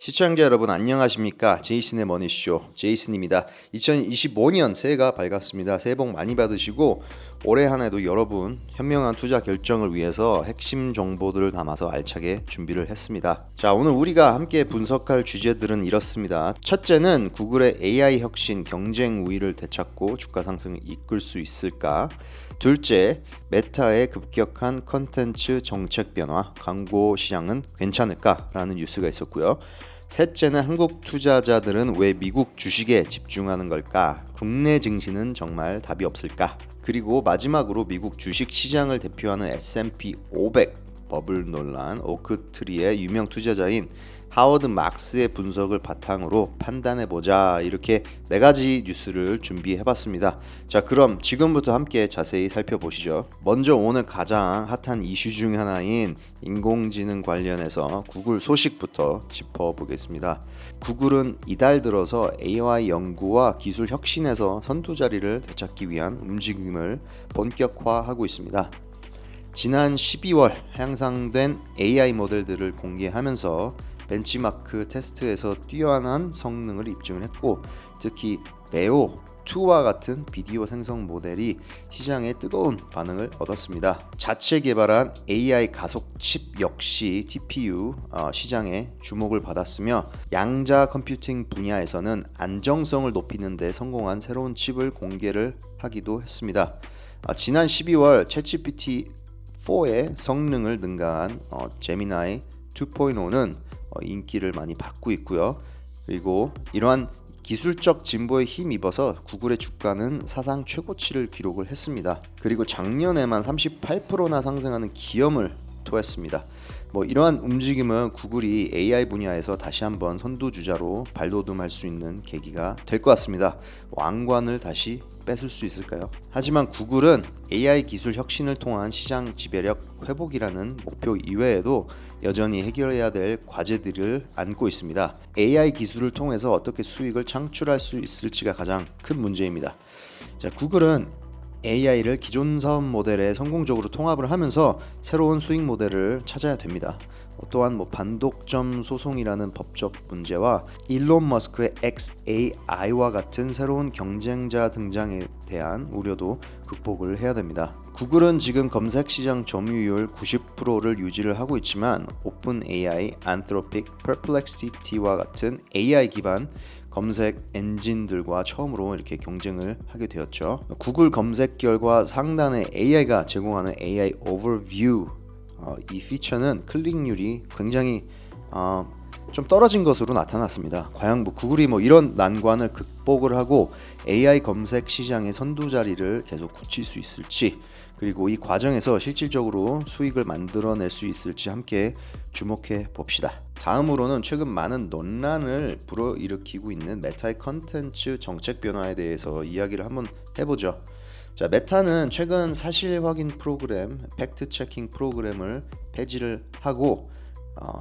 시청자 여러분 안녕하십니까? 제이슨의 머니쇼 제이슨입니다. 2025년 새해가 밝았습니다. 새해 복 많이 받으시고 올해 한 해도 여러분 현명한 투자 결정을 위해서 핵심 정보들을 담아서 알차게 준비를 했습니다. 자, 오늘 우리가 함께 분석할 주제들은 이렇습니다. 첫째는 구글의 AI 혁신 경쟁 우위를 되찾고 주가 상승을 이끌 수 있을까? 둘째, 메타의 급격한 컨텐츠 정책 변화, 광고 시장은 괜찮을까라는 뉴스가 있었고요. 셋째는 한국 투자자들은 왜 미국 주식에 집중하는 걸까? 국내 증시는 정말 답이 없을까? 그리고 마지막으로 미국 주식 시장을 대표하는 S&P 500 버블 논란, 오크트리의 유명 투자자인 하워드 막스의 분석을 바탕으로 판단해보자, 이렇게 4가지 뉴스를 준비해봤습니다. 자, 그럼 지금부터 함께 자세히 살펴보시죠. 먼저 오늘 가장 핫한 이슈 중 하나인 인공지능 관련해서 구글 소식부터 짚어보겠습니다. 구글은 이달 들어서 AI 연구와 기술 혁신에서 선두 자리를 되찾기 위한 움직임을 본격화하고 있습니다. 지난 12월 향상된 AI 모델들을 공개하면서 벤치마크 테스트에서 뛰어난 성능을 입증을 했고, 특히 베오 2와 같은 비디오 생성 모델이 시장에 뜨거운 반응을 얻었습니다. 자체 개발한 AI 가속 칩 역시 TPU 시장에 주목을 받았으며, 양자 컴퓨팅 분야에서는 안정성을 높이는 데 성공한 새로운 칩을 공개를 하기도 했습니다. 지난 12월 챗GPT 4의 성능을 능가한 제미나이 2.0는 인기를 많이 받고 있고요. 그리고 이러한 기술적 진보에 힘입어서 구글의 주가는 사상 최고치를 기록을 했습니다. 그리고 작년에만 38%나 상승하는 기염을 토했습니다. 이러한 움직임은 구글이 AI 분야에서 다시 한번 선두주자로 발돋움할 수 있는 계기가 될 것 같습니다. 왕관을 다시 뺏을 수 있을까요? 하지만 구글은 AI 기술 혁신을 통한 시장 지배력 회복이라는 목표 이외에도 여전히 해결해야 될 과제들을 안고 있습니다. AI 기술을 통해서 어떻게 수익을 창출할 수 있을지가 가장 큰 문제입니다. 자, 구글은 AI를 기존 사업 모델에 성공적으로 통합을 하면서 새로운 수익 모델을 찾아야 됩니다. 또한 반독점 소송이라는 법적 문제와 일론 머스크의 XAI와 같은 새로운 경쟁자 등장에 대한 우려도 극복을 해야 됩니다. 구글은 지금 검색 시장 점유율 90%를 유지를 하고 있지만 오픈AI, 안트로픽, 퍼플렉시티와 같은 AI 기반 검색 엔진들과 처음으로 이렇게 경쟁을 하게 되었죠. 구글 검색 결과 상단에 AI가 제공하는 AI 오버뷰, 이 피처는 클릭률이 굉장히 좀 떨어진 것으로 나타났습니다. 과연 구글이 이런 난관을 극복을 하고 AI 검색 시장의 선두 자리를 계속 굳힐 수 있을지, 그리고 이 과정에서 실질적으로 수익을 만들어낼 수 있을지 함께 주목해 봅시다. 다음으로는 최근 많은 논란을 불어일으키고 있는 메타의 컨텐츠 정책 변화에 대해서 이야기를 한번 해보죠. 자, 메타는 최근 사실 확인 프로그램, 팩트 체킹 프로그램을 폐지를 하고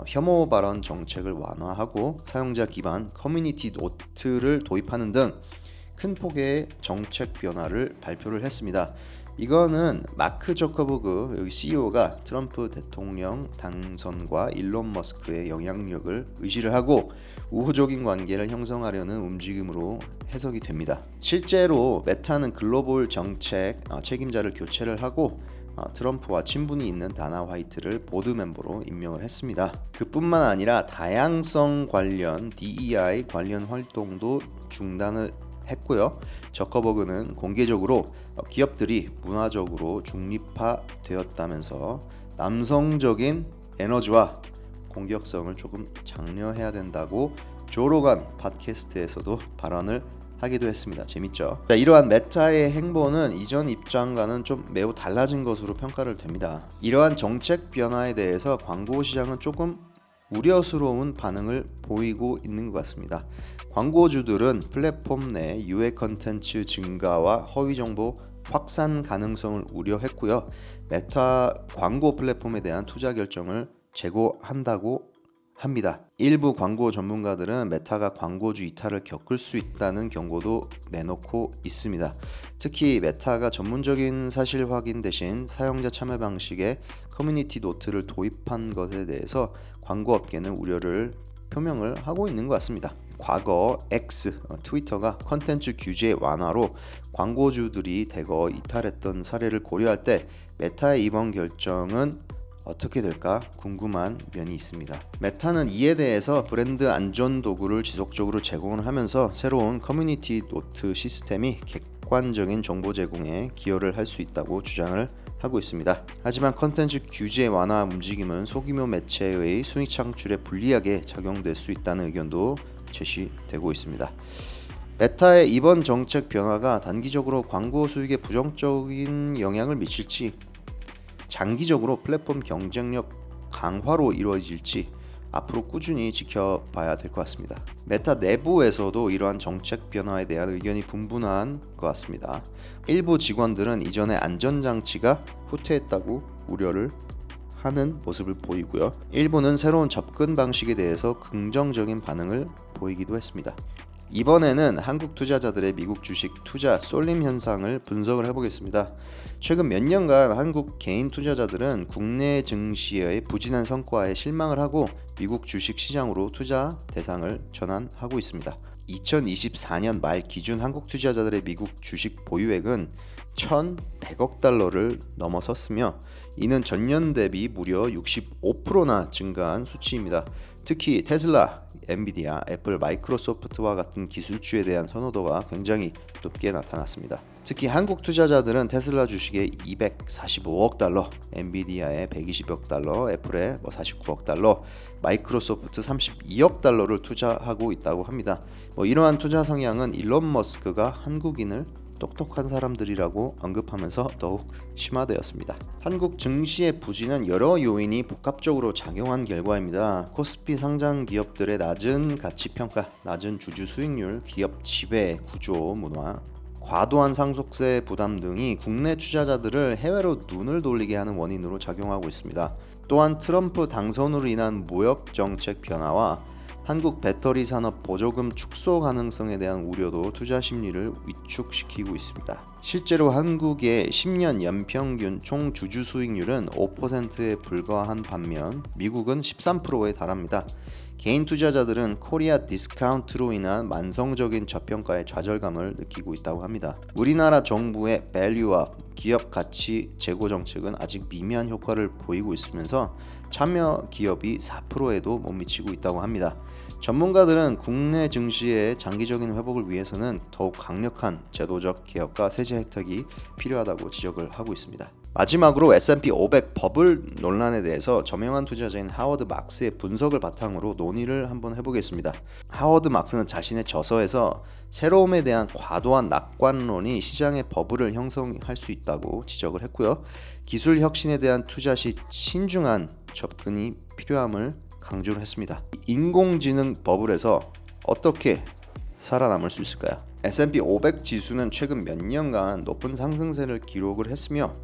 혐오 발언 정책을 완화하고 사용자 기반 커뮤니티 노트를 도입하는 등 큰 폭의 정책 변화를 발표를 했습니다. 이거는 마크 저커버그 여기 CEO가 트럼프 대통령 당선과 일론 머스크의 영향력을 의지를 하고 우호적인 관계를 형성하려는 움직임으로 해석이 됩니다. 실제로 메타는 글로벌 정책 책임자를 교체를 하고 트럼프와 친분이 있는 다나 화이트를 보드 멤버로 임명을 했습니다. 그뿐만 아니라 다양성 관련 DEI 관련 활동도 중단을 했고요. 저커버그는 공개적으로 기업들이 문화적으로 중립화되었다면서 남성적인 에너지와 공격성을 조금 장려해야 된다고 조로간 팟캐스트에서도 발언을 하기도 했습니다. 재밌죠? 자, 이러한 메타의 행보는 이전 입장과는 좀 매우 달라진 것으로 평가를 됩니다. 이러한 정책 변화에 대해서 광고 시장은 조금 우려스러운 반응을 보이고 있는 것 같습니다. 광고주들은 플랫폼 내 유해 컨텐츠 증가와 허위 정보 확산 가능성을 우려했고요. 메타 광고 플랫폼에 대한 투자 결정을 재고한다고 합니다. 일부 광고 전문가들은 메타가 광고주 이탈을 겪을 수 있다는 경고도 내놓고 있습니다. 특히 메타가 전문적인 사실 확인 대신 사용자 참여 방식의 커뮤니티 노트를 도입한 것에 대해서 광고 업계는 우려를 표명을 하고 있는 것 같습니다. 과거 X 트위터가 컨텐츠 규제 완화로 광고주들이 대거 이탈했던 사례를 고려할 때 메타의 이번 결정은 어떻게 될까 궁금한 면이 있습니다. 메타는 이에 대해서 브랜드 안전 도구를 지속적으로 제공을 하면서 새로운 커뮤니티 노트 시스템이 객관적인 정보 제공에 기여를 할 수 있다고 주장을 하고 있습니다. 하지만 컨텐츠 규제 완화 움직임은 소규모 매체의 수익 창출에 불리하게 작용될 수 있다는 의견도 제시되고 있습니다. 메타의 이번 정책 변화가 단기적으로 광고 수익에 부정적인 영향을 미칠지 장기적으로 플랫폼 경쟁력 강화로 이루어질지 앞으로 꾸준히 지켜봐야 될 것 같습니다. 메타 내부에서도 이러한 정책 변화에 대한 의견이 분분한 것 같습니다. 일부 직원들은 이전의 안전장치가 후퇴했다고 우려를 하는 모습을 보이고요. 일부는 새로운 접근 방식에 대해서 긍정적인 반응을 보이기도 했습니다. 이번에는 한국 투자자들의 미국 주식 투자 쏠림 현상을 분석을 해보겠습니다. 최근 몇 년간 한국 개인 투자자들은 국내 증시의 부진한 성과에 실망을 하고 미국 주식 시장으로 투자 대상을 전환하고 있습니다. 2024년 말 기준 한국 투자자들의 미국 주식 보유액은 1,100억 달러를 넘어섰으며 이는 전년 대비 무려 65%나 증가한 수치입니다. 특히 테슬라, 엔비디아, 애플, 마이크로소프트와 같은 기술주에 대한 선호도가 굉장히 높게 나타났습니다. 특히 한국 투자자들은 테슬라 주식에 245억 달러, 엔비디아에 120억 달러, 애플에 49억 달러, 마이크로소프트 32억 달러를 투자하고 있다고 합니다. 이러한 투자 성향은 일론 머스크가 한국인을 똑똑한 사람들이라고 언급하면서 더욱 심화되었습니다. 한국 증시의 부진은 여러 요인이 복합적으로 작용한 결과입니다. 코스피 상장 기업들의 낮은 가치 평가, 낮은 주주 수익률, 기업 지배 구조 문화, 과도한 상속세 부담 등이 국내 투자자들을 해외로 눈을 돌리게 하는 원인으로 작용하고 있습니다. 또한 트럼프 당선으로 인한 무역 정책 변화와 한국 배터리 산업 보조금 축소 가능성에 대한 우려도 투자 심리를 위축시키고 있습니다. 실제로 한국의 10년 연평균 총 주주 수익률은 5%에 불과한 반면 미국은 13%에 달합니다. 개인 투자자들은 코리아 디스카운트로 인한 만성적인 저평가에 좌절감을 느끼고 있다고 합니다. 우리나라 정부의 밸류업, 기업 가치 제고 정책은 아직 미미한 효과를 보이고 있으면서 참여 기업이 4%에도 못 미치고 있다고 합니다. 전문가들은 국내 증시의 장기적인 회복을 위해서는 더욱 강력한 제도적 개혁과 세제 혜택이 필요하다고 지적을 하고 있습니다. 마지막으로 S&P 500 버블 논란에 대해서 저명한 투자자인 하워드 막스의 분석을 바탕으로 논의를 한번 해보겠습니다. 하워드 막스는 자신의 저서에서 새로움에 대한 과도한 낙관론이 시장의 버블을 형성할 수 있다고 지적을 했고요. 기술 혁신에 대한 투자 시 신중한 접근이 필요함을 강조를 했습니다. 인공지능 버블에서 어떻게 살아남을 수 있을까요? S&P 500 지수는 최근 몇 년간 높은 상승세를 기록을 했으며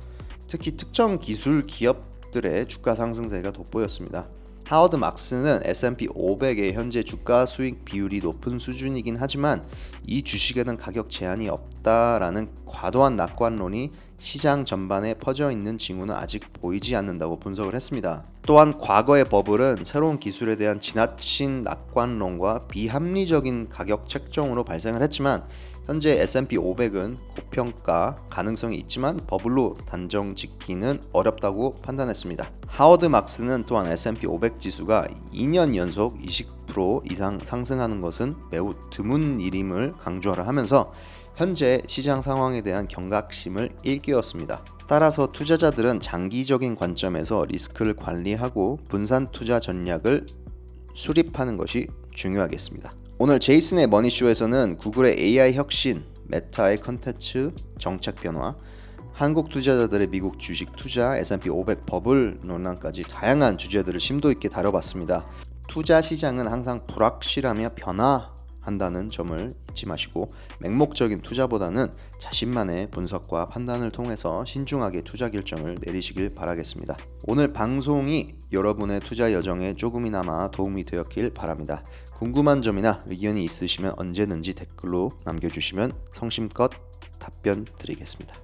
특히 특정 기술 기업들의 주가 상승세가 돋보였습니다. 하워드 막스는 S&P 500의 현재 주가 수익 비율이 높은 수준이긴 하지만 이 주식에는 가격 제한이 없다라는 과도한 낙관론이 시장 전반에 퍼져 있는 징후는 아직 보이지 않는다고 분석을 했습니다. 또한 과거의 버블은 새로운 기술에 대한 지나친 낙관론과 비합리적인 가격 책정으로 발생을 했지만 현재 S&P 500은 고평가 가능성이 있지만 버블로 단정 짓기는 어렵다고 판단했습니다. 하워드 막스는 또한 S&P 500 지수가 2년 연속 20% 이상 상승하는 것은 매우 드문 일임을 강조하려 하면서 현재 시장 상황에 대한 경각심을 일깨웠습니다. 따라서 투자자들은 장기적인 관점에서 리스크를 관리하고 분산 투자 전략을 수립하는 것이 중요하겠습니다. 오늘 제이슨의 머니쇼에서는 구글의 AI 혁신, 메타의 컨텐츠 정책 변화, 한국 투자자들의 미국 주식 투자, S&P 500 버블 논란까지 다양한 주제들을 심도 있게 다뤄봤습니다. 투자 시장은 항상 불확실하며 변화한다는 점을 잊지 마시고 맹목적인 투자보다는 자신만의 분석과 판단을 통해서 신중하게 투자 결정을 내리시길 바라겠습니다. 오늘 방송이 여러분의 투자 여정에 조금이나마 도움이 되었길 바랍니다. 궁금한 점이나 의견이 있으시면 언제든지 댓글로 남겨주시면 성심껏 답변 드리겠습니다.